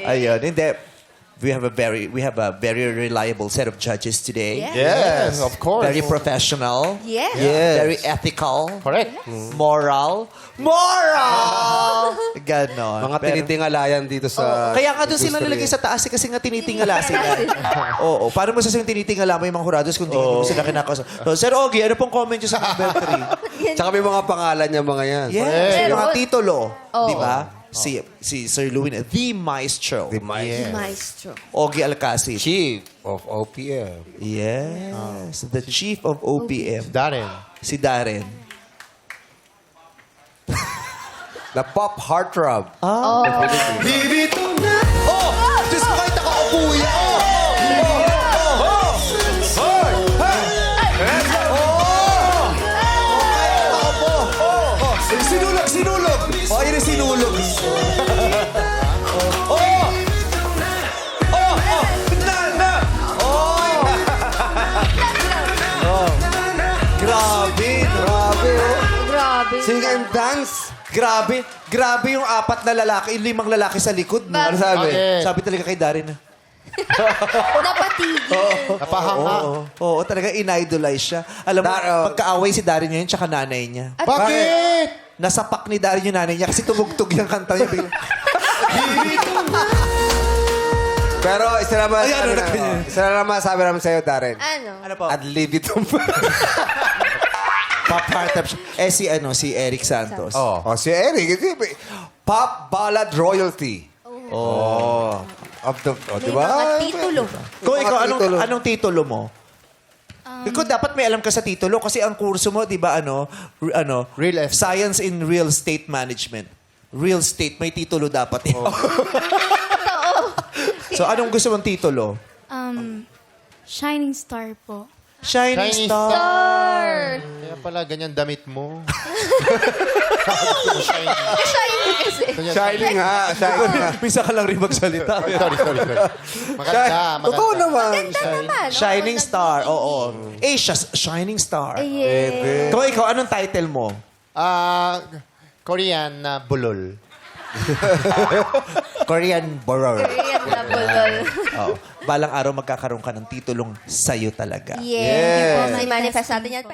Ayun, hindi. We have a very reliable set of judges today. Yeah. Yes, of course. Very professional. Yes. Yes. Very ethical. Correct. Moral. Ganon. Mga Pero- tinitingalayan dito sa... Kaya nga doon sila history. nalagay sa taas kasi nga tinitingala sila. Oo. Paano mo sasabing tinitingala mo yung mga hurados kung hindi mo sila kinakausap? So, Sir Ogie, ano pong comment nyo sa number 3? Tsaka may mga pangalan niya mga yan. Yes. Yung mga Pero- titulo. Oo. Di ba? Si Sir Louie, the Maestro. The Maestro. Maestro. Ogie Alcacid. Chief of OPM. Yes. The Chief of OPM. Darren. Si Darren. The Pop Heartthrob. Bibito na! Oh! Diyos ko kahit nakaupo yan! Sinulog! Sinulog! Oh, yun yung sinulog. Oh! Oh! Oh! Na! Oh! Grabe! Grabe, oh. Grabe. Sing and dance. Grabe. Grabe yung apat na lalaki, yung 5 lalaki sa likod. No? Ano sabi? Bakit? Sabi talaga kay Darren na. Napatigil. Napahanga. Oo, talaga in-idolize siya. Alam mo, pagkaaway si Darren ngayon tsaka nanay niya. Bakit? Nasapak ni Darren yung nanay niya kasi tumugtog yung kanta niya. Bigla. Pero isa naman, Ay, ano na ganyan? isa naman sabi naman sa'yo, Darren. Ano? Ano po? Ad libitum. Pop heart up siya. Si Eric Santos. Oh, si Eric. Pop Ballad Royalty. Oh. Of the, May diba? mga titulo. Kung Mga ikaw, titulo. anong titulo mo? Ikaw dapat may alam ka sa titulo kasi ang kurso mo, di ba, Real estate. Science in Real Estate Management. Real estate, may titulo dapat. So, anong gusto mong titulo? Shining Star po. Shining Shining Star. Kaya pala, ganyan damit mo. Shiny kasi. Shining ha. Shining ha. Minsan ka lang rin magsalita. Sorry. Maganda. Totoo naman. Naman, Shining oo, Star, oo. Shining Star. Yeah. Kung ikaw, anong title mo? Korean na bulol. Korean Borrower. Korean na bulol. Oo. Balang araw magkakaroon ka ng titulong sa'yo talaga. Yeah. Manifest natin yan.